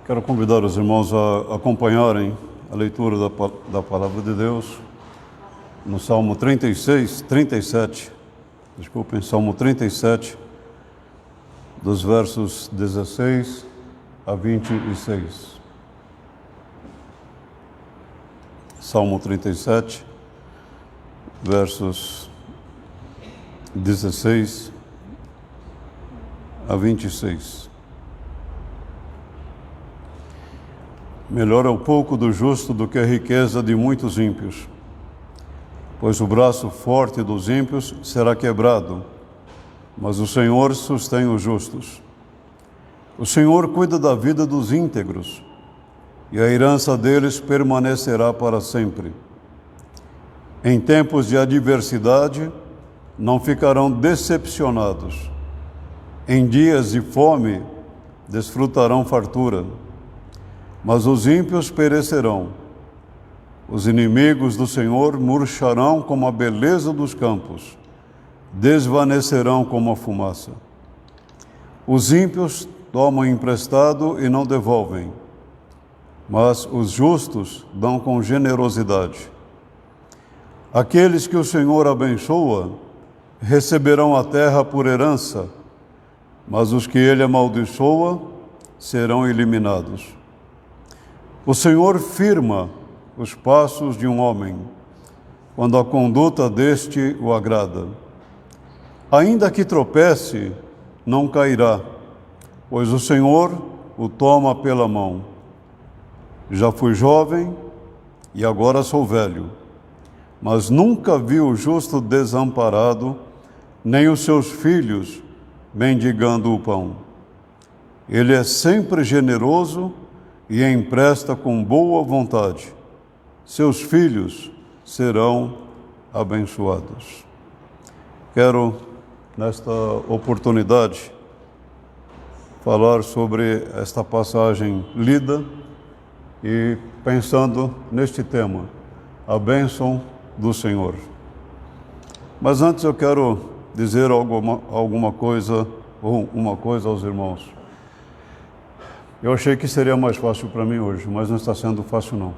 Quero convidar os irmãos a acompanharem a leitura da Palavra de Deus no Salmo 37, Salmo 37, dos versos 16 a 26. Salmo 37, versos 16 a 26. Melhor é o pouco do justo do que a riqueza de muitos ímpios, pois o braço forte dos ímpios será quebrado, mas o Senhor sustém os justos. O Senhor cuida da vida dos íntegros, e a herança deles permanecerá para sempre. Em tempos de adversidade, não ficarão decepcionados. Em dias de fome, desfrutarão fartura. Mas os ímpios perecerão. Os inimigos do Senhor murcharão como a beleza dos campos, desvanecerão como a fumaça. Os ímpios tomam emprestado e não devolvem, mas os justos dão com generosidade. Aqueles que o Senhor abençoa receberão a terra por herança, mas os que ele amaldiçoa serão eliminados. O Senhor firma os passos de um homem, quando a conduta deste o agrada. Ainda que tropece, não cairá, pois o Senhor o toma pela mão. Já fui jovem e agora sou velho, mas nunca vi o justo desamparado, nem os seus filhos mendigando o pão. Ele é sempre generoso e empresta com boa vontade. Seus filhos serão abençoados. Quero, nesta oportunidade, falar sobre esta passagem lida e pensando neste tema, a bênção do Senhor. Mas antes eu quero dizer alguma coisa, ou uma coisa aos irmãos. Eu achei que seria mais fácil para mim hoje, mas não está sendo fácil não.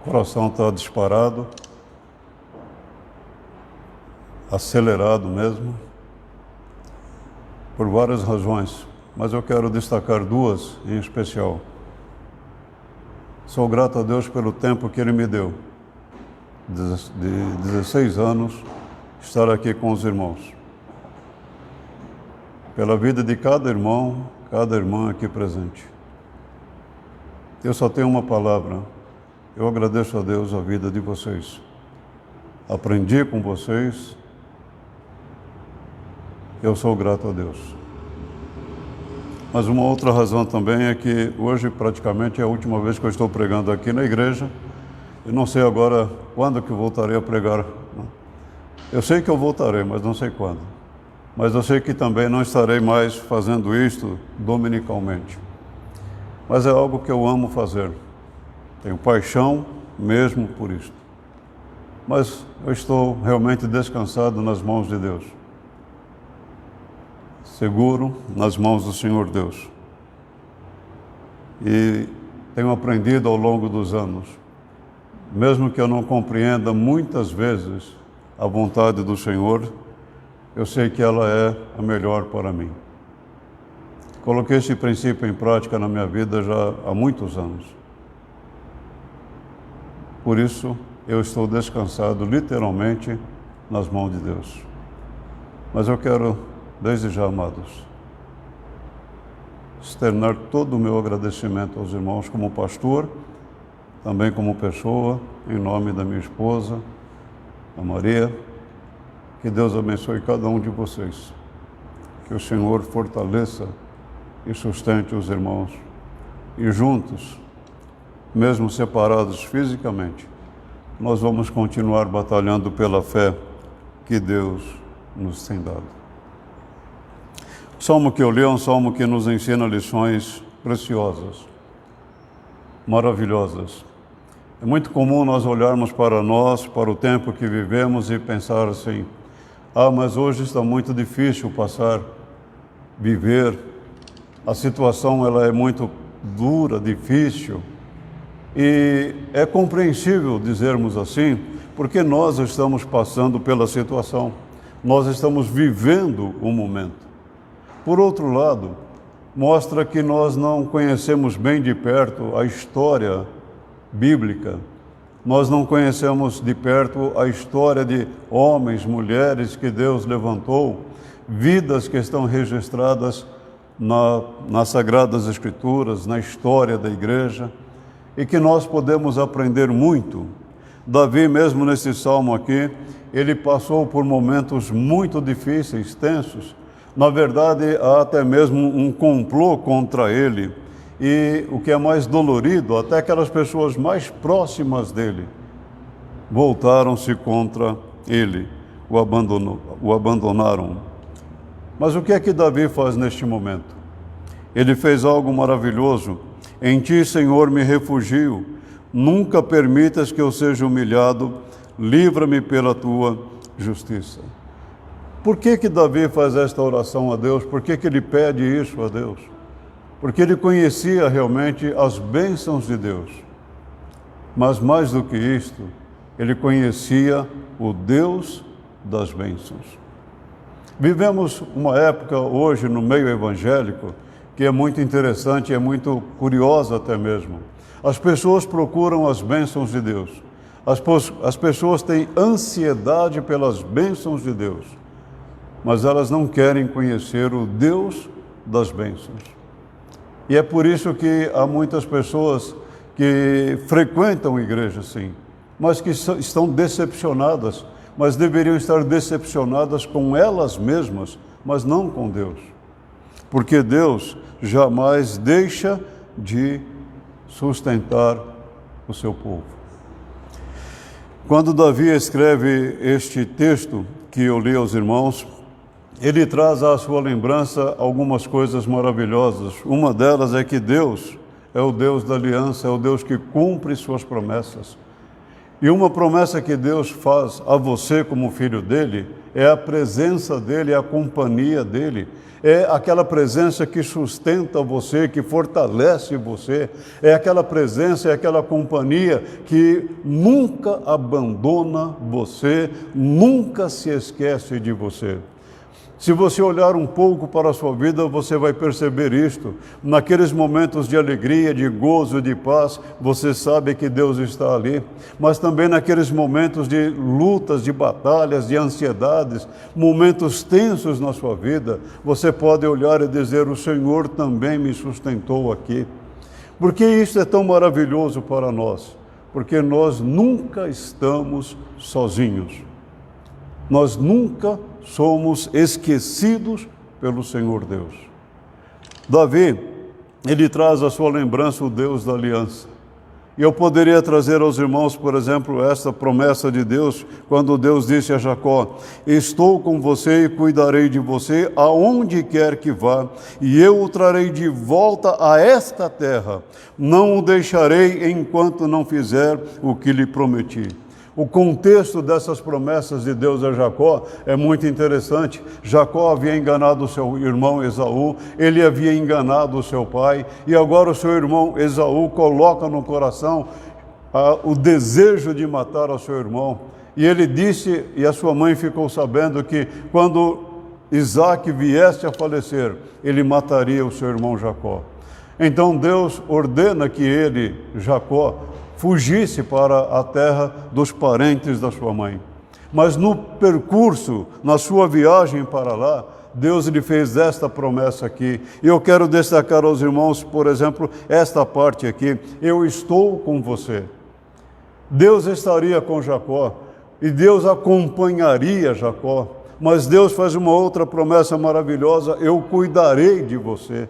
O coração está disparado, acelerado mesmo, por várias razões, mas eu quero destacar duas em especial. Sou grato a Deus pelo tempo que Ele me deu, de 16 anos, estar aqui com os irmãos. Pela vida de cada irmão, cada irmã aqui presente. Eu só tenho uma palavra. Eu agradeço a Deus a vida de vocês. Aprendi com vocês. Eu sou grato a Deus. Mas uma outra razão também é que hoje praticamente é a última vez que eu estou pregando aqui na igreja. Eu não sei agora quando que voltarei a pregar. Eu sei que eu voltarei, mas não sei quando. Mas eu sei que também não estarei mais fazendo isto dominicalmente. Mas é algo que eu amo fazer. Tenho paixão mesmo por isto. Mas eu estou realmente descansado nas mãos de Deus. Seguro nas mãos do Senhor Deus. E tenho aprendido ao longo dos anos, mesmo que eu não compreenda muitas vezes a vontade do Senhor, eu sei que ela é a melhor para mim. Coloquei esse princípio em prática na minha vida já há muitos anos. Por isso, eu estou descansado literalmente nas mãos de Deus. Mas eu quero, desde já, amados, externar todo o meu agradecimento aos irmãos como pastor, também como pessoa, em nome da minha esposa, a Maria. Que Deus abençoe cada um de vocês. Que o Senhor fortaleça e sustente os irmãos. E juntos, mesmo separados fisicamente, nós vamos continuar batalhando pela fé que Deus nos tem dado. O salmo que eu li é um salmo que nos ensina lições preciosas, maravilhosas. É muito comum nós olharmos para nós, para o tempo que vivemos e pensar assim: mas hoje está muito difícil viver a situação ela é muito dura, difícil, e é compreensível dizermos assim, porque nós estamos passando pela situação, nós estamos vivendo um momento. Por outro lado, mostra que nós não conhecemos bem de perto a história bíblica, nós não conhecemos de perto a história de homens, mulheres que Deus levantou, vidas que estão registradas nas Sagradas Escrituras, na história da igreja, e que nós podemos aprender muito. Davi, mesmo nesse salmo aqui, ele passou por momentos muito difíceis, tensos. Na verdade, há até mesmo um complô contra ele. E o que é mais dolorido, até aquelas pessoas mais próximas dele voltaram-se contra ele, o abandonaram. Mas o que é que Davi faz neste momento? Ele fez algo maravilhoso. Em ti, Senhor, me refugio. Nunca permitas que eu seja humilhado. Livra-me pela tua justiça. Por que Davi faz esta oração a Deus? Por que ele pede isso a Deus? Porque ele conhecia realmente as bênçãos de Deus. Mas mais do que isto, ele conhecia o Deus das bênçãos. Vivemos uma época hoje no meio evangélico que é muito interessante, é muito curiosa até mesmo. As pessoas procuram as bênçãos de Deus. As pessoas têm ansiedade pelas bênçãos de Deus, mas elas não querem conhecer o Deus das bênçãos. E é por isso que há muitas pessoas que frequentam a igreja, sim, mas que estão decepcionadas, mas deveriam estar decepcionadas com elas mesmas, mas não com Deus. Porque Deus jamais deixa de sustentar o seu povo. Quando Davi escreve este texto que eu li aos irmãos, ele traz à sua lembrança algumas coisas maravilhosas. Uma delas é que Deus é o Deus da aliança, é o Deus que cumpre suas promessas. E uma promessa que Deus faz a você como filho dele é a presença dele, é a companhia dele, é aquela presença que sustenta você, que fortalece você, é aquela presença, é aquela companhia que nunca abandona você, nunca se esquece de você. Se você olhar um pouco para a sua vida, você vai perceber isto. Naqueles momentos de alegria, de gozo, de paz, você sabe que Deus está ali. Mas também naqueles momentos de lutas, de batalhas, de ansiedades, momentos tensos na sua vida, você pode olhar e dizer, o Senhor também me sustentou aqui. Por que isso é tão maravilhoso para nós? Porque nós nunca estamos sozinhos. Nós nunca somos esquecidos pelo Senhor Deus. Davi, ele traz à sua lembrança o Deus da aliança. E eu poderia trazer aos irmãos, por exemplo, esta promessa de Deus, quando Deus disse a Jacó, estou com você e cuidarei de você aonde quer que vá, e eu o trarei de volta a esta terra. Não o deixarei enquanto não fizer o que lhe prometi. O contexto dessas promessas de Deus a Jacó é muito interessante. Jacó havia enganado o seu irmão Esaú, ele havia enganado o seu pai, e agora o seu irmão Esaú coloca no coração o desejo de matar o seu irmão. E ele disse, e a sua mãe ficou sabendo que quando Isaque viesse a falecer, ele mataria o seu irmão Jacó. Então Deus ordena que ele, Jacó, fugisse para a terra dos parentes da sua mãe. Mas no percurso, na sua viagem para lá, Deus lhe fez esta promessa aqui. E eu quero destacar aos irmãos, por exemplo, esta parte aqui. Eu estou com você. Deus estaria com Jacó e Deus acompanharia Jacó. Mas Deus faz uma outra promessa maravilhosa, eu cuidarei de você.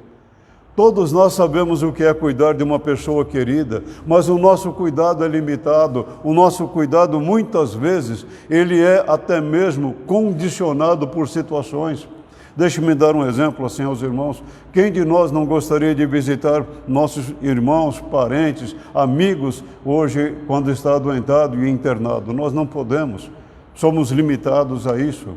Todos nós sabemos o que é cuidar de uma pessoa querida, mas o nosso cuidado é limitado, o nosso cuidado muitas vezes, ele é até mesmo condicionado por situações. Deixe-me dar um exemplo assim aos irmãos. Quem de nós não gostaria de visitar nossos irmãos, parentes, amigos, hoje quando está adoentado e internado? Nós não podemos, somos limitados a isso.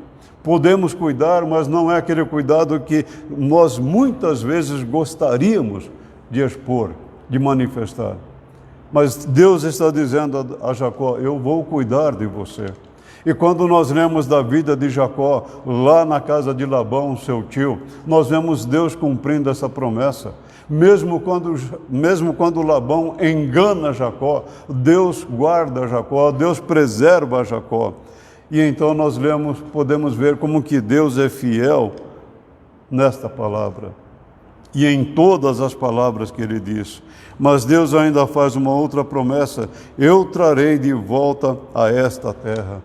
Podemos cuidar, mas não é aquele cuidado que nós muitas vezes gostaríamos de expor, de manifestar. Mas Deus está dizendo a Jacó: eu vou cuidar de você. E quando nós lemos da vida de Jacó, lá na casa de Labão, seu tio, nós vemos Deus cumprindo essa promessa. Mesmo quando Labão engana Jacó, Deus guarda Jacó, Deus preserva Jacó. E então nós podemos ver como que Deus é fiel nesta palavra e em todas as palavras que Ele diz. Mas Deus ainda faz uma outra promessa: eu trarei de volta a esta terra.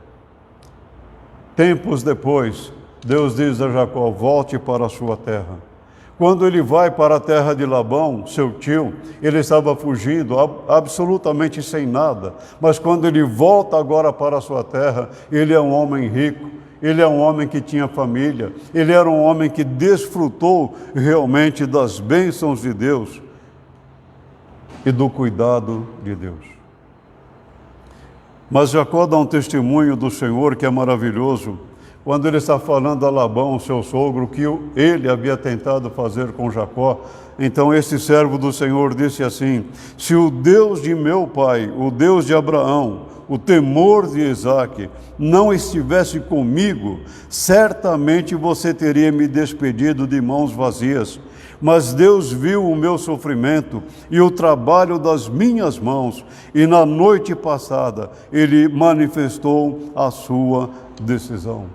Tempos depois, Deus diz a Jacó: volte para a sua terra. Quando ele vai para a terra de Labão, seu tio, ele estava fugindo, absolutamente sem nada. Mas quando ele volta agora para a sua terra, ele é um homem rico, ele é um homem que tinha família, ele era um homem que desfrutou realmente das bênçãos de Deus e do cuidado de Deus. Mas Jacó dá um testemunho do Senhor que é maravilhoso, quando ele está falando a Labão, seu sogro, que ele havia tentado fazer com Jacó. Então esse servo do Senhor disse assim: se o Deus de meu pai, o Deus de Abraão, o temor de Isaque, não estivesse comigo, certamente você teria me despedido de mãos vazias. Mas Deus viu o meu sofrimento e o trabalho das minhas mãos, e na noite passada Ele manifestou a sua decisão.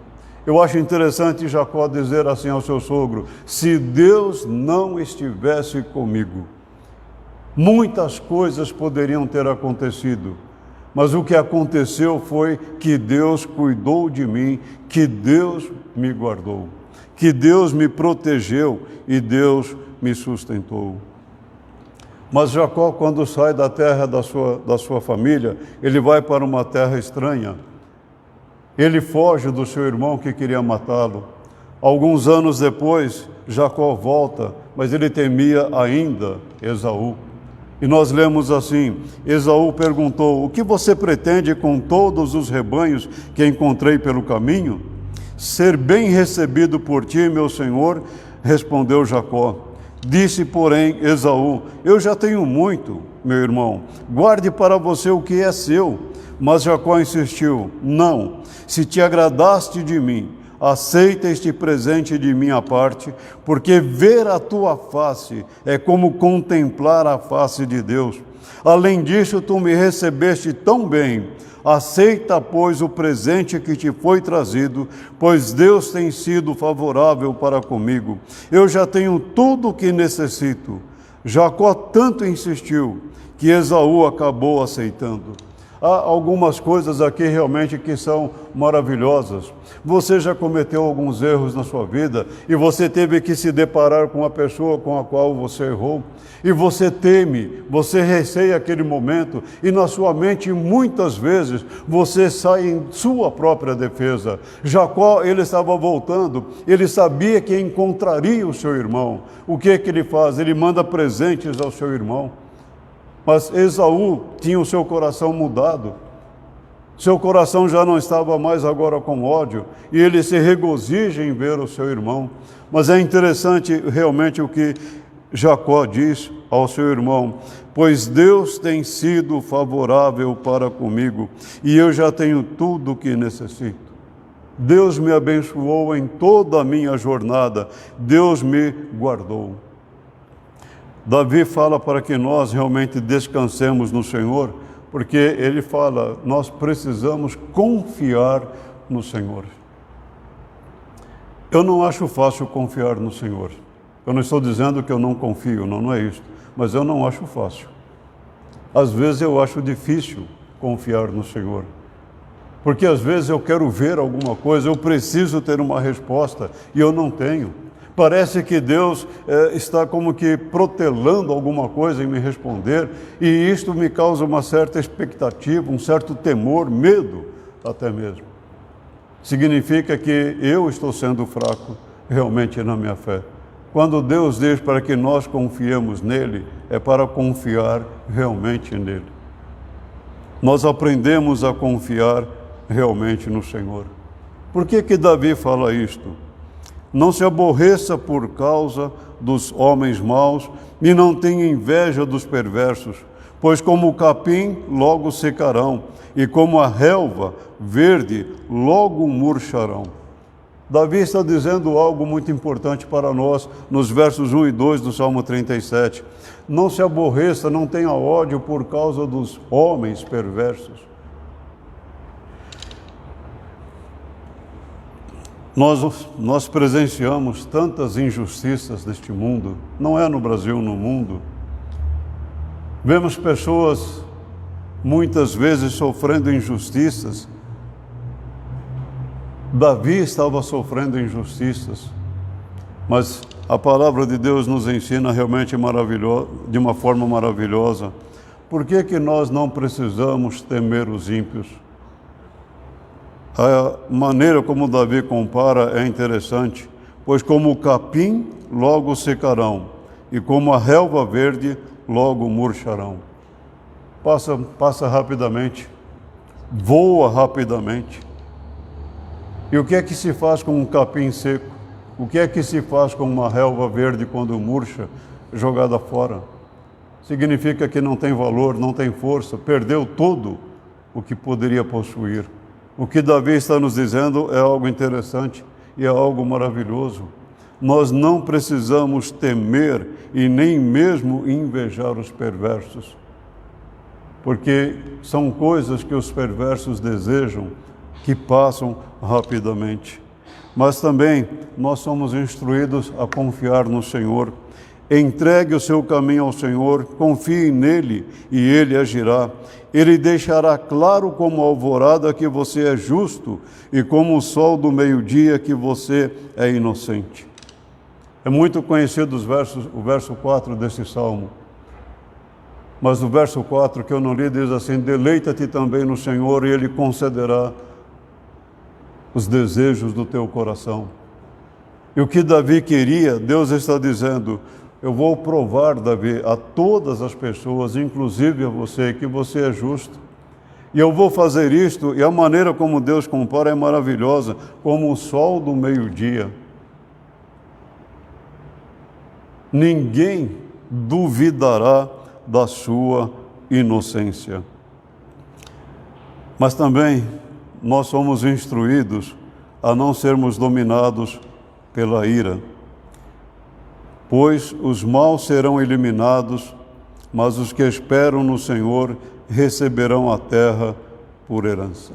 Eu acho interessante Jacó dizer assim ao seu sogro: se Deus não estivesse comigo, muitas coisas poderiam ter acontecido, mas o que aconteceu foi que Deus cuidou de mim, que Deus me guardou, que Deus me protegeu e Deus me sustentou. Mas Jacó, quando sai da terra da sua família, ele vai para uma terra estranha. Ele foge do seu irmão que queria matá-lo. Alguns anos depois, Jacó volta, mas ele temia ainda Esaú. E nós lemos assim: Esaú perguntou: o que você pretende com todos os rebanhos que encontrei pelo caminho? Ser bem recebido por ti, meu senhor, respondeu Jacó. Disse, porém, Esaú: eu já tenho muito, meu irmão, guarde para você o que é seu. Mas Jacó insistiu: não, se te agradaste de mim, aceita este presente de minha parte, porque ver a tua face é como contemplar a face de Deus. Além disso, tu me recebeste tão bem. Aceita, pois, o presente que te foi trazido, pois Deus tem sido favorável para comigo. Eu já tenho tudo o que necessito. Jacó tanto insistiu que Esaú acabou aceitando. Há algumas coisas aqui realmente que são maravilhosas. Você já cometeu alguns erros na sua vida e você teve que se deparar com a pessoa com a qual você errou. E você teme, você receia aquele momento e na sua mente muitas vezes você sai em sua própria defesa. Jacó, ele estava voltando, ele sabia que encontraria o seu irmão. O que ele faz? Ele manda presentes ao seu irmão. Mas Esaú tinha o seu coração mudado. Seu coração já não estava mais agora com ódio, e ele se regozija em ver o seu irmão. Mas é interessante realmente o que Jacó diz ao seu irmão: pois Deus tem sido favorável para comigo, e eu já tenho tudo o que necessito. Deus me abençoou em toda a minha jornada, Deus me guardou. Davi fala para que nós realmente descansemos no Senhor, porque ele fala: nós precisamos confiar no Senhor. Eu não acho fácil confiar no Senhor. Eu não estou dizendo que eu não confio, não é isso, mas eu não acho fácil. Às vezes eu acho difícil confiar no Senhor, porque às vezes eu quero ver alguma coisa, eu preciso ter uma resposta e eu não tenho. Parece que Deus está como que protelando alguma coisa em me responder, e isto me causa uma certa expectativa, um certo temor, medo até mesmo. Significa que eu estou sendo fraco realmente na minha fé. Quando Deus diz para que nós confiemos nele, é para confiar realmente nele. Nós aprendemos a confiar realmente no Senhor. Por que Davi fala isto? Não se aborreça por causa dos homens maus e não tenha inveja dos perversos, pois como o capim logo secarão e como a relva verde logo murcharão. Davi está dizendo algo muito importante para nós nos versos 1 e 2 do Salmo 37. Não se aborreça, não tenha ódio por causa dos homens perversos. Nós presenciamos tantas injustiças deste mundo, não é no Brasil, no mundo. Vemos pessoas muitas vezes sofrendo injustiças. Davi estava sofrendo injustiças, mas a palavra de Deus nos ensina realmente de uma forma maravilhosa. Por que nós não precisamos temer os ímpios? A maneira como Davi compara é interessante, pois como o capim logo secarão, e como a relva verde logo murcharão. Passa rapidamente, voa rapidamente. E o que é que se faz com um capim seco? O que é que se faz com uma relva verde quando murcha, jogada fora? Significa que não tem valor, não tem força, perdeu tudo o que poderia possuir. O que Davi está nos dizendo é algo interessante e é algo maravilhoso. Nós não precisamos temer e nem mesmo invejar os perversos, porque são coisas que os perversos desejam, que passam rapidamente. Mas também nós somos instruídos a confiar no Senhor. Entregue o seu caminho ao Senhor, confie nele e ele agirá. Ele deixará claro como a alvorada que você é justo e como o sol do meio-dia que você é inocente. É muito conhecido o verso 4 desse salmo. Mas o verso 4 que eu não li diz assim: deleita-te também no Senhor e ele concederá os desejos do teu coração. E o que Davi queria, Deus está dizendo: eu vou provar, Davi, a todas as pessoas, inclusive a você, que você é justo. E eu vou fazer isto, e a maneira como Deus compara é maravilhosa, como o sol do meio-dia. Ninguém duvidará da sua inocência. Mas também nós somos instruídos a não sermos dominados pela ira, pois os maus serão eliminados, mas os que esperam no Senhor receberão a terra por herança.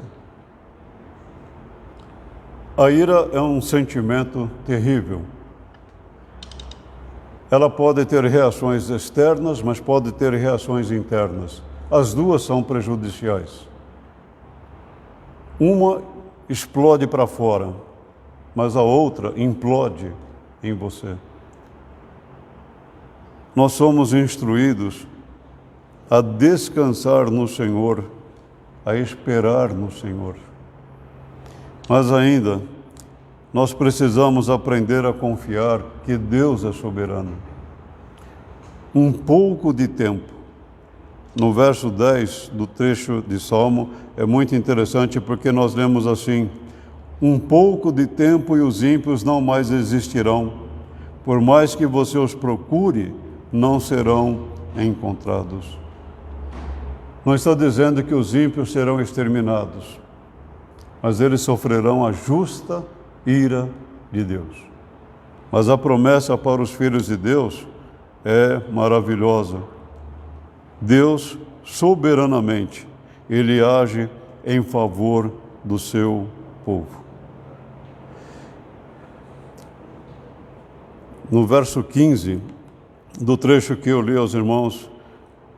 A ira é um sentimento terrível. Ela pode ter reações externas, mas pode ter reações internas. As duas são prejudiciais. Uma explode para fora, mas a outra implode em você. Nós somos instruídos a descansar no Senhor, a esperar no Senhor. Mas ainda, nós precisamos aprender a confiar que Deus é soberano. Um pouco de tempo. No verso 10 do trecho de Salmo, é muito interessante porque nós lemos assim: um pouco de tempo e os ímpios não mais existirão. Por mais que você os procure, não serão encontrados. Não está dizendo que os ímpios serão exterminados, mas eles sofrerão a justa ira de Deus. Mas a promessa para os filhos de Deus é maravilhosa. Deus, soberanamente, Ele age em favor do seu povo. No verso 15 do trecho que eu li aos irmãos,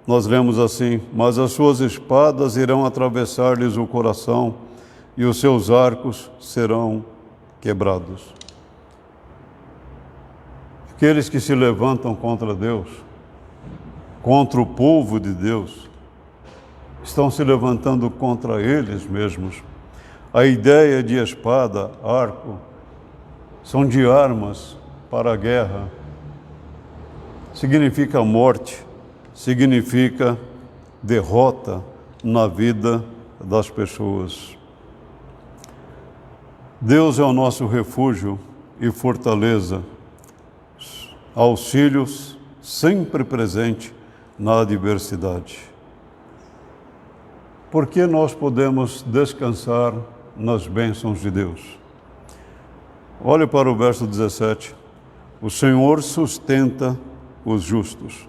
nós lemos assim: mas as suas espadas irão atravessar-lhes o coração e os seus arcos serão quebrados. Aqueles que se levantam contra Deus, contra o povo de Deus, estão se levantando contra eles mesmos. A ideia de espada, arco, são de armas para a guerra. Significa morte, significa derrota na vida das pessoas. Deus é o nosso refúgio e fortaleza, auxílios sempre presente na adversidade. Por que nós podemos descansar nas bênçãos de Deus? Olhe para o verso 17. O Senhor sustenta os justos.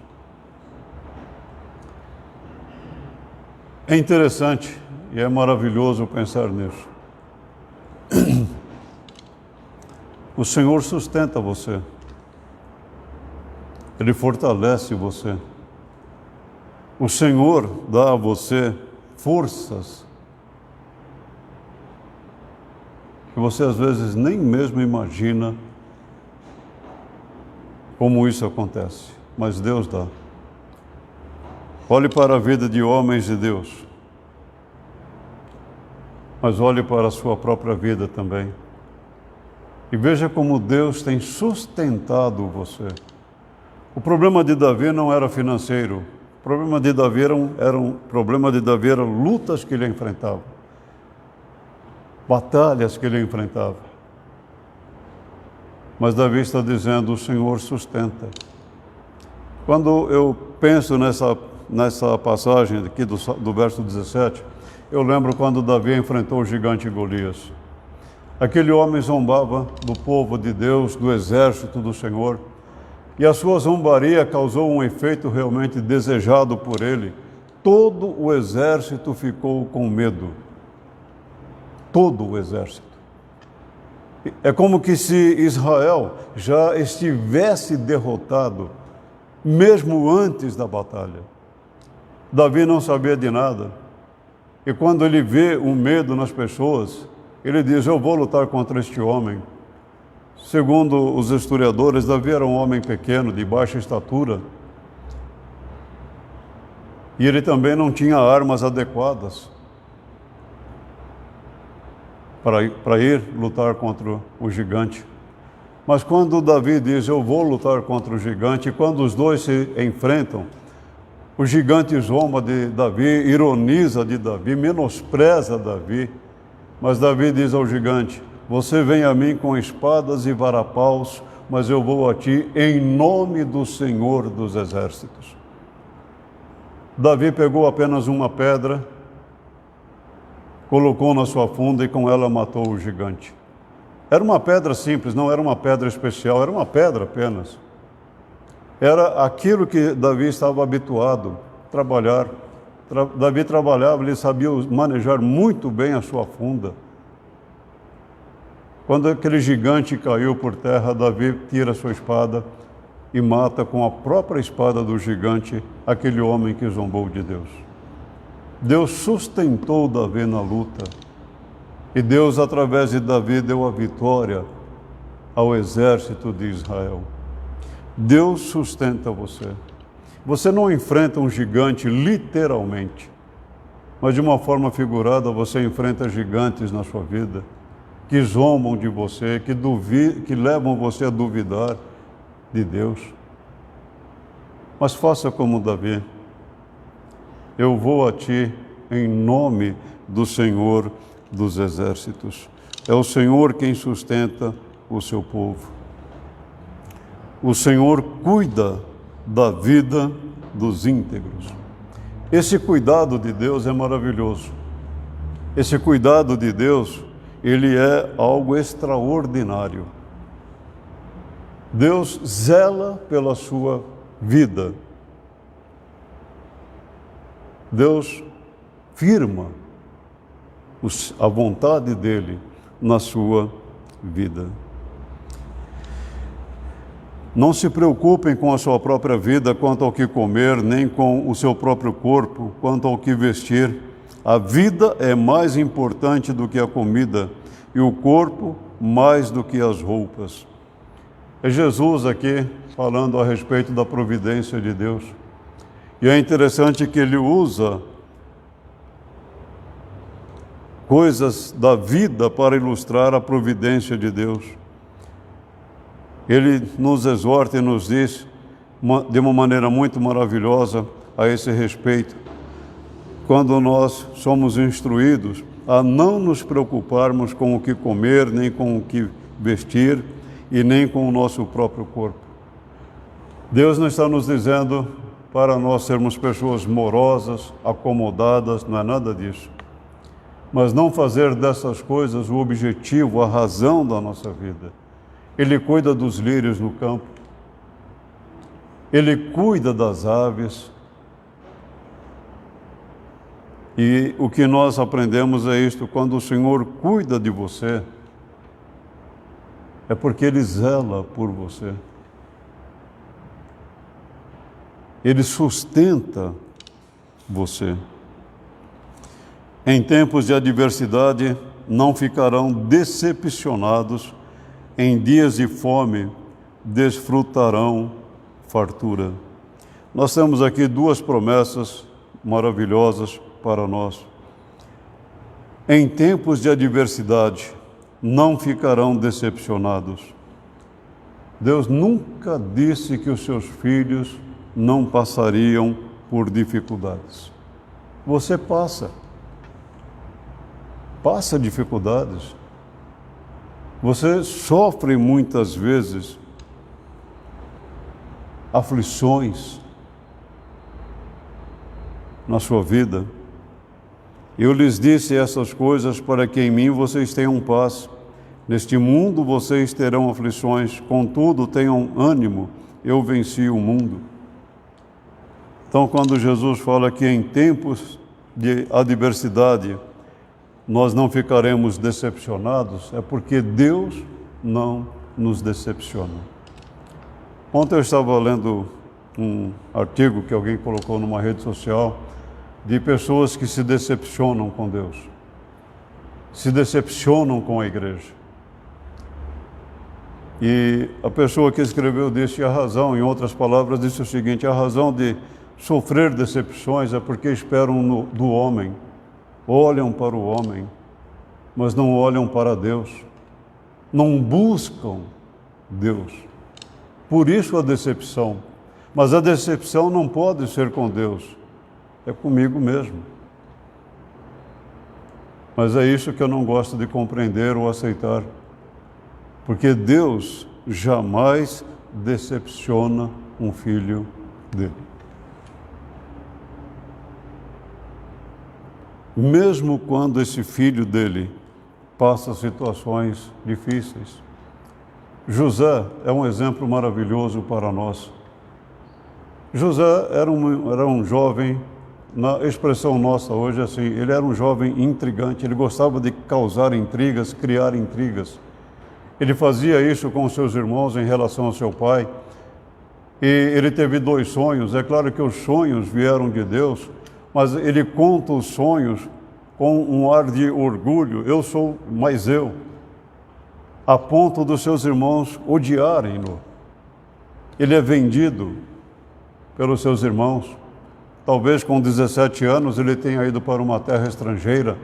É interessante e é maravilhoso pensar nisso. O Senhor sustenta você. Ele fortalece você. O Senhor dá a você forças que você às vezes nem mesmo imagina como isso acontece, mas Deus dá. Olhe para a vida de homens de Deus, mas olhe para a sua própria vida também. E veja como Deus tem sustentado você. O problema de Davi não era financeiro. O problema de Davi era lutas que ele enfrentava, batalhas que ele enfrentava. Mas Davi está dizendo: o Senhor sustenta. Quando eu penso nessa passagem aqui do verso 17, eu lembro quando Davi enfrentou o gigante Golias. Aquele homem zombava do povo de Deus, do exército do Senhor, e a sua zombaria causou um efeito realmente desejado por ele. Todo o exército ficou com medo. Todo o exército. É como que se Israel já estivesse derrotado, mesmo antes da batalha. Davi não sabia de nada. E quando ele vê o medo nas pessoas, ele diz: eu vou lutar contra este homem. Segundo os historiadores, Davi era um homem pequeno, de baixa estatura. E ele também não tinha armas adequadas para ir lutar contra o gigante. Mas quando Davi diz: eu vou lutar contra o gigante, e quando os dois se enfrentam, o gigante zomba de Davi, ironiza de Davi, menospreza Davi. Mas Davi diz ao gigante: você vem a mim com espadas e varapaus, mas eu vou a ti em nome do Senhor dos Exércitos. Davi pegou apenas uma pedra, colocou na sua funda e com ela matou o gigante. Era uma pedra simples, não era uma pedra especial, era uma pedra apenas. Era aquilo que Davi estava habituado a trabalhar. Davi trabalhava, ele sabia manejar muito bem a sua funda. Quando aquele gigante caiu por terra, Davi tira a sua espada e mata com a própria espada do gigante aquele homem que zombou de Deus. Deus sustentou Davi na luta. E Deus, através de Davi, deu a vitória ao exército de Israel. Deus sustenta você. Você não enfrenta um gigante literalmente, mas de uma forma figurada você enfrenta gigantes na sua vida, que zombam de você, que levam você a duvidar de Deus. Mas faça como Davi: eu vou a ti em nome do Senhor dos Exércitos. É o Senhor quem sustenta o seu povo. O Senhor cuida da vida dos íntegros. Esse cuidado de Deus é maravilhoso. Esse cuidado de Deus, ele é algo extraordinário. Deus zela pela sua vida. Deus firma a vontade dele na sua vida. Não se preocupem com a sua própria vida quanto ao que comer, nem com o seu próprio corpo quanto ao que vestir. A vida é mais importante do que a comida, e o corpo mais do que as roupas. É Jesus aqui falando a respeito da providência de Deus. E é interessante que ele usa coisas da vida para ilustrar a providência de Deus. Ele nos exorta e nos diz de uma maneira muito maravilhosa a esse respeito, quando nós somos instruídos a não nos preocuparmos com o que comer, nem com o que vestir e nem com o nosso próprio corpo. Deus não está nos dizendo para nós sermos pessoas morosas, acomodadas, não é nada disso. Mas não fazer dessas coisas o objetivo, a razão da nossa vida. Ele cuida dos lírios no campo. Ele cuida das aves. E o que nós aprendemos é isto: quando o Senhor cuida de você, é porque Ele zela por você. Ele sustenta você. Em tempos de adversidade, não ficarão decepcionados. Em dias de fome, desfrutarão fartura. Nós temos aqui duas promessas maravilhosas para nós. Em tempos de adversidade, não ficarão decepcionados. Deus nunca disse que os seus filhos não passariam por dificuldades. Você passa dificuldades. Você sofre muitas vezes aflições na sua vida. Eu lhes disse essas coisas para que em mim vocês tenham paz. Neste mundo vocês terão aflições, contudo tenham ânimo, eu venci o mundo. Então, quando Jesus fala que em tempos de adversidade nós não ficaremos decepcionados, é porque Deus não nos decepciona. Ontem eu estava lendo um artigo que alguém colocou numa rede social de pessoas que se decepcionam com Deus, se decepcionam com a igreja. E a pessoa que escreveu disse a razão, em outras palavras, disse o seguinte: a razão de sofrer decepções é porque esperam do homem, olham para o homem, mas não olham para Deus, não buscam Deus. Por isso a decepção. Mas a decepção não pode ser com Deus, é comigo mesmo. Mas é isso que eu não gosto de compreender ou aceitar, porque Deus jamais decepciona um filho dele. Mesmo quando esse filho dele passa situações difíceis. José é um exemplo maravilhoso para nós. José era um jovem, na expressão nossa hoje assim, ele era um jovem intrigante, ele gostava de causar intrigas, criar intrigas. Ele fazia isso com os seus irmãos em relação ao seu pai. E ele teve 2 sonhos. É claro que os sonhos vieram de Deus, mas ele conta os sonhos com um ar de orgulho. Eu sou mais eu, a ponto dos seus irmãos odiarem-no. Ele é vendido pelos seus irmãos. Talvez com 17 anos ele tenha ido para uma terra estrangeira,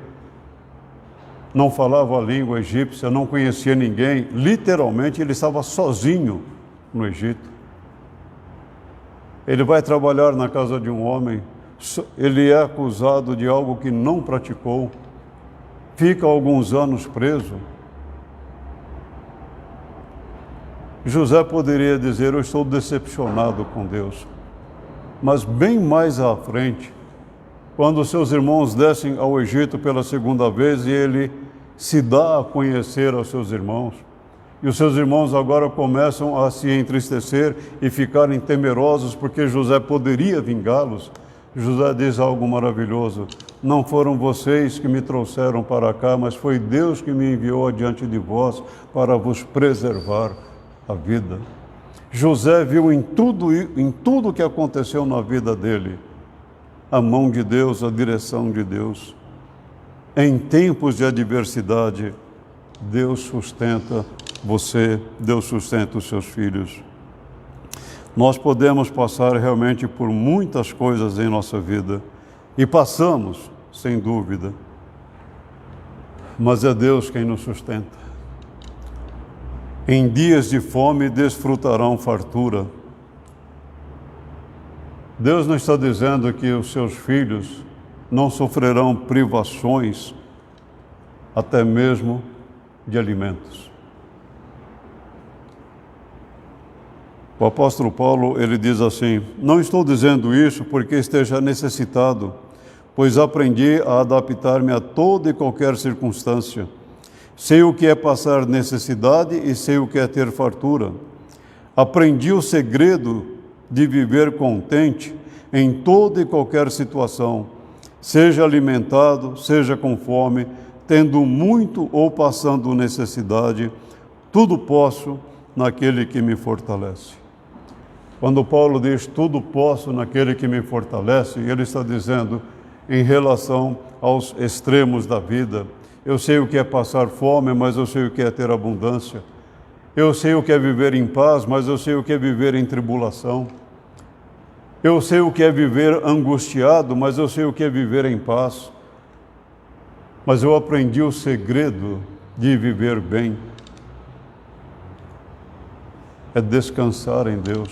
não falava a língua egípcia, não conhecia ninguém. Literalmente ele estava sozinho no Egito. Ele vai trabalhar na casa de um homem, ele é acusado de algo que não praticou, fica alguns anos preso. José poderia dizer: eu estou decepcionado com Deus. Mas bem mais à frente, quando seus irmãos descem ao Egito pela segunda vez e ele se dá a conhecer aos seus irmãos, e os seus irmãos agora começam a se entristecer e ficarem temerosos porque José poderia vingá-los, José diz algo maravilhoso: não foram vocês que me trouxeram para cá, mas foi Deus que me enviou adiante de vós para vos preservar a vida. José viu em tudo que aconteceu na vida dele a mão de Deus, a direção de Deus. Em tempos de adversidade, Deus sustenta você, Deus sustenta os seus filhos. Nós podemos passar realmente por muitas coisas em nossa vida, e passamos, sem dúvida, mas é Deus quem nos sustenta. Em dias de fome desfrutarão fartura. Deus não está dizendo que os seus filhos não sofrerão privações até mesmo de alimentos. O apóstolo Paulo, ele diz assim: não estou dizendo isso porque esteja necessitado, pois aprendi a adaptar-me a toda e qualquer circunstância. Sei o que é passar necessidade e sei o que é ter fartura. Aprendi o segredo de viver contente em toda e qualquer situação, seja alimentado, seja com fome, tendo muito ou passando necessidade, tudo posso naquele que me fortalece. Quando Paulo diz tudo posso naquele que me fortalece, ele está dizendo em relação aos extremos da vida. Eu sei o que é passar fome, mas eu sei o que é ter abundância. Eu sei o que é viver em paz, mas eu sei o que é viver em tribulação. Eu sei o que é viver angustiado, mas eu sei o que é viver em paz. Mas eu aprendi o segredo de viver bem. É descansar em Deus,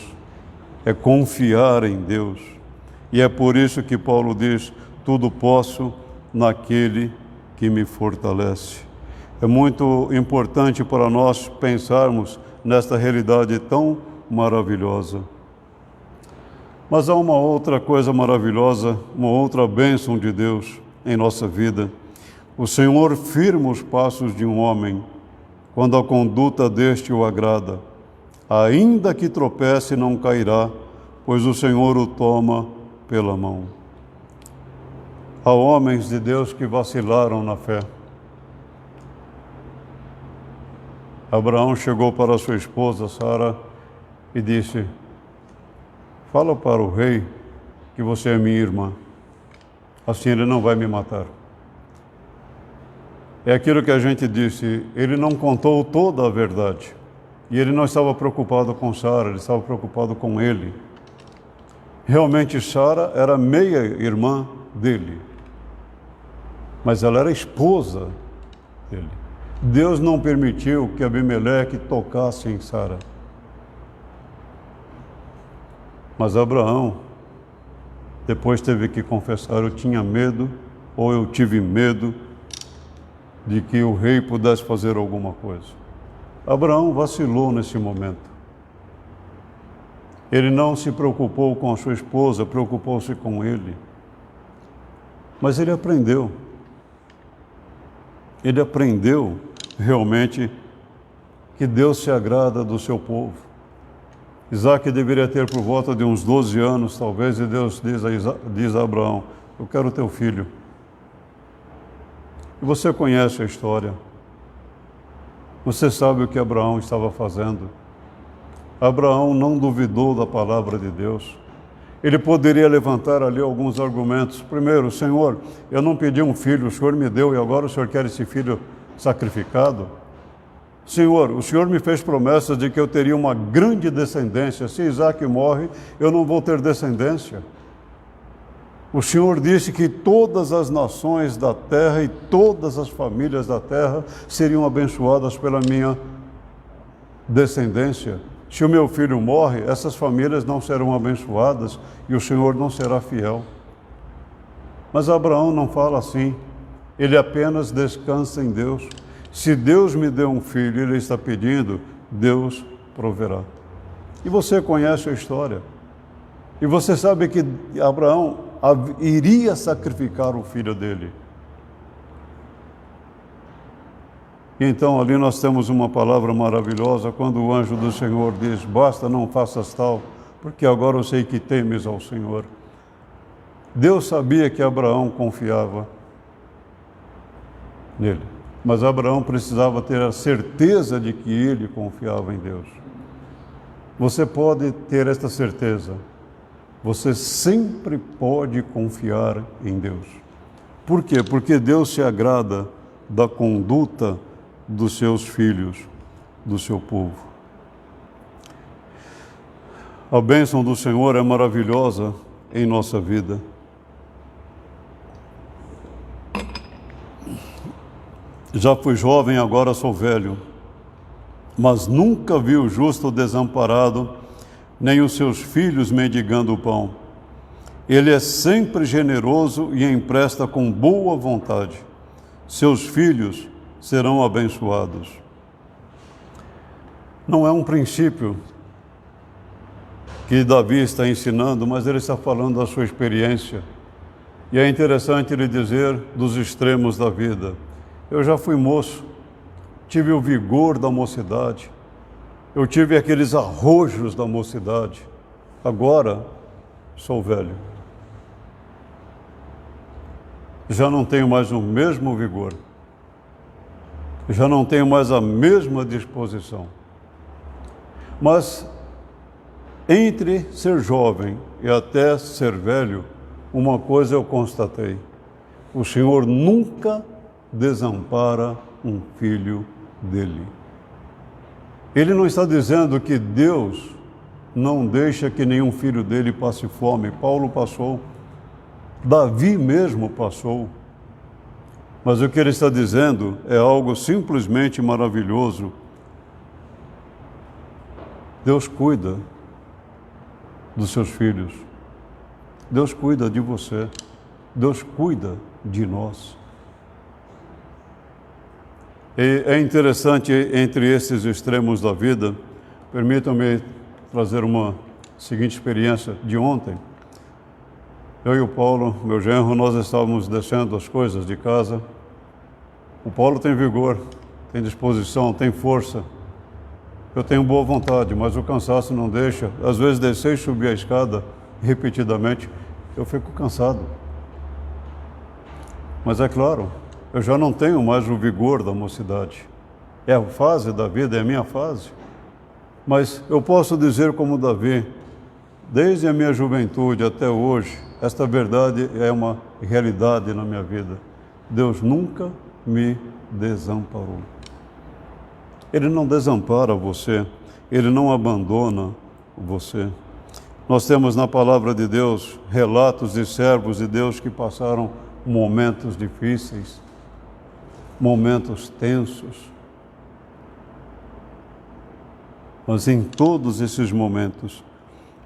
é confiar em Deus. E é por isso que Paulo diz: tudo posso naquele que me fortalece. É muito importante para nós pensarmos nesta realidade tão maravilhosa. Mas há uma outra coisa maravilhosa, uma outra bênção de Deus em nossa vida. O Senhor firma os passos de um homem quando a conduta deste o agrada. Ainda que tropece, não cairá, pois o Senhor o toma pela mão. Há homens de Deus que vacilaram na fé. Abraão chegou para sua esposa Sara e disse: fala para o rei que você é minha irmã, assim ele não vai me matar. É aquilo que a gente disse, ele não contou toda a verdade. E ele não estava preocupado com Sara, ele estava preocupado com ele. Realmente Sara era meia-irmã dele, mas ela era esposa dele. Deus não permitiu que Abimeleque tocasse em Sara. Mas Abraão depois teve que confessar: eu tinha medo, ou eu tive medo de que o rei pudesse fazer alguma coisa. Abraão vacilou nesse momento. Ele não se preocupou com a sua esposa, preocupou-se com ele. Mas ele aprendeu. Ele aprendeu realmente que Deus se agrada do seu povo. Isaac deveria ter por volta de uns 12 anos, talvez, e Deus diz a Abraão: eu quero teu filho. E você conhece a história. Você sabe o que Abraão estava fazendo. Abraão não duvidou da palavra de Deus. Ele poderia levantar ali alguns argumentos. Primeiro: Senhor, eu não pedi um filho, o Senhor me deu e agora o Senhor quer esse filho sacrificado? Senhor, o Senhor me fez promessas de que eu teria uma grande descendência. Se Isaac morre, eu não vou ter descendência. O Senhor disse que todas as nações da terra e todas as famílias da terra seriam abençoadas pela minha descendência. Se o meu filho morre, essas famílias não serão abençoadas e o Senhor não será fiel. Mas Abraão não fala assim. Ele apenas descansa em Deus. Se Deus me deu um filho e ele está pedindo, Deus proverá. E você conhece a história. E você sabe que Abraão iria sacrificar o filho dele. E então ali nós temos uma palavra maravilhosa, quando o anjo do Senhor diz: basta, não faças tal, porque agora eu sei que temes ao Senhor. Deus sabia que Abraão confiava nele, mas Abraão precisava ter a certeza de que ele confiava em Deus. Você pode ter esta certeza. Você sempre pode confiar em Deus. Por quê? Porque Deus se agrada da conduta dos seus filhos, do seu povo. A bênção do Senhor é maravilhosa em nossa vida. Já fui jovem, agora sou velho, mas nunca vi o justo desamparado, nem os seus filhos mendigando o pão. Ele é sempre generoso e empresta com boa vontade. seus filhos serão abençoados. Não é um princípio que Davi está ensinando, mas ele está falando da sua experiência. E é interessante ele dizer dos extremos da vida. Eu já fui moço, tive o vigor da mocidade, eu tive aqueles arrojos da mocidade. Agora sou velho. Já não tenho mais o mesmo vigor. Já não tenho mais a mesma disposição. Mas entre ser jovem e até ser velho, uma coisa eu constatei: o Senhor nunca desampara um filho dele. Ele não está dizendo que Deus não deixa que nenhum filho dele passe fome. Paulo passou, Davi mesmo passou. Mas o que ele está dizendo é algo simplesmente maravilhoso. Deus cuida dos seus filhos. Deus cuida de você. Deus cuida de nós. E é interessante, entre esses extremos da vida, permitam-me trazer uma seguinte experiência de ontem. Eu e o Paulo, meu genro, nós estávamos descendo as coisas de casa. O Paulo tem vigor, tem disposição, tem força. Eu tenho boa vontade, mas o cansaço não deixa. Às vezes descer e subir a escada repetidamente, eu fico cansado. Mas é claro, eu já não tenho mais o vigor da mocidade. É a fase da vida, é a minha fase. Mas eu posso dizer como Davi, desde a minha juventude até hoje, esta verdade é uma realidade na minha vida. Deus nunca me desamparou. Ele não desampara você, Ele não abandona você. Nós temos na palavra de Deus relatos de servos de Deus que passaram momentos difíceis, momentos tensos. Mas em todos esses momentos,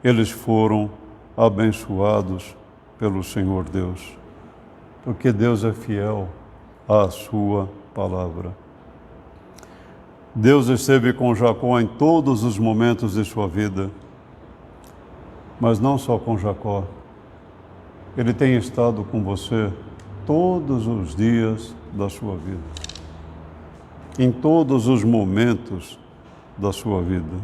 eles foram abençoados pelo Senhor Deus, porque Deus é fiel à sua palavra. Deus esteve com Jacó em todos os momentos de sua vida, mas não só com Jacó. Ele tem estado com você todos os dias da sua vida, em todos os momentos da sua vida.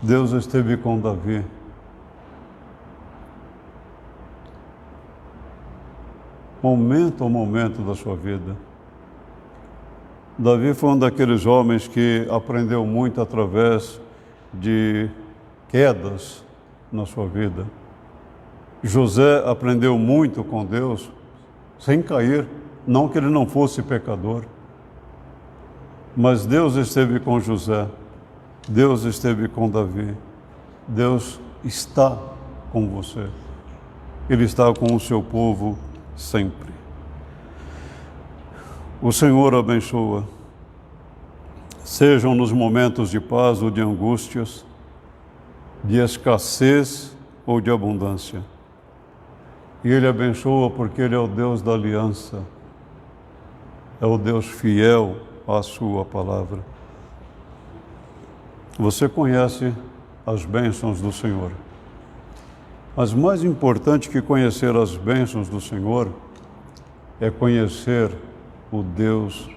Deus esteve com Davi. Momento a momento da sua vida. Davi foi um daqueles homens que aprendeu muito através de quedas na sua vida. José aprendeu muito com Deus sem cair, não que ele não fosse pecador, mas Deus esteve com José, Deus esteve com Davi, Deus está com você, Ele está com o seu povo sempre. O Senhor abençoa, sejam nos momentos de paz ou de angústias, de escassez ou de abundância. E Ele abençoa porque Ele é o Deus da aliança, é o Deus fiel à sua palavra. Você conhece as bênçãos do Senhor, mas mais importante que conhecer as bênçãos do Senhor é conhecer o Deus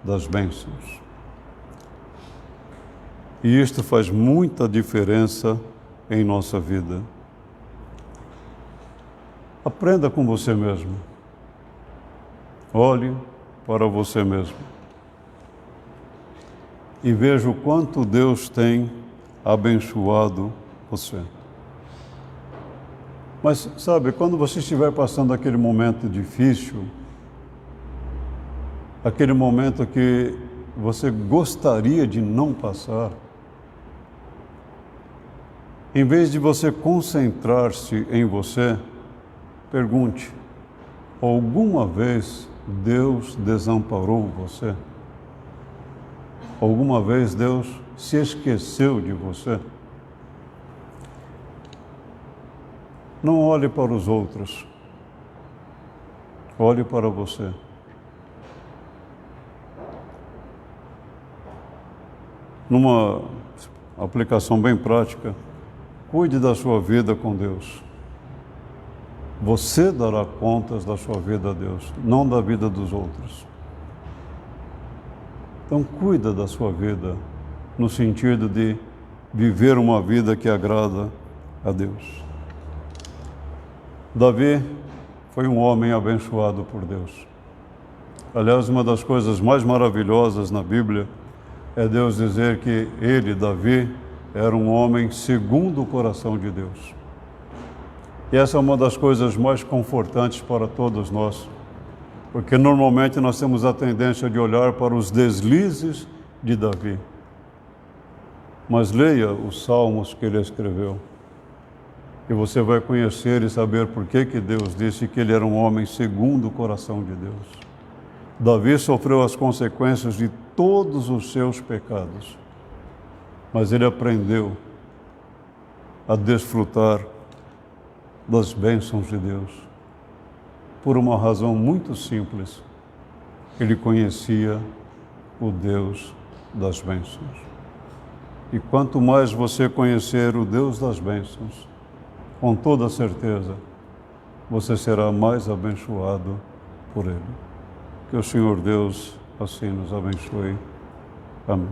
das bênçãos. E isto faz muita diferença em nossa vida. Aprenda com você mesmo. Olhe para você mesmo. E veja o quanto Deus tem abençoado você. Mas, sabe, quando você estiver passando aquele momento difícil, aquele momento que você gostaria de não passar, em vez de você concentrar-se em você, pergunte: alguma vez Deus desamparou você? Alguma vez Deus se esqueceu de você? Não olhe para os outros, olhe para você. numa aplicação bem prática, cuide da sua vida com Deus. Você dará contas da sua vida a Deus, não da vida dos outros. Então, cuida da sua vida no sentido de viver uma vida que agrada a Deus. Davi foi um homem abençoado por Deus. Aliás, uma das coisas mais maravilhosas na Bíblia é Deus dizer que ele, Davi, era um homem segundo o coração de Deus. E essa é uma das coisas mais confortantes para todos nós, porque normalmente nós temos a tendência de olhar para os deslizes de Davi. Mas leia os salmos que ele escreveu, e você vai conhecer e saber por que Deus disse que ele era um homem segundo o coração de Deus. Davi sofreu as consequências de todos os seus pecados, mas ele aprendeu a desfrutar das bênçãos de Deus, por uma razão muito simples: ele conhecia o Deus das bênçãos. E quanto mais você conhecer o Deus das bênçãos, com toda certeza, você será mais abençoado por Ele. Que o Senhor Deus assim nos abençoe. Amém.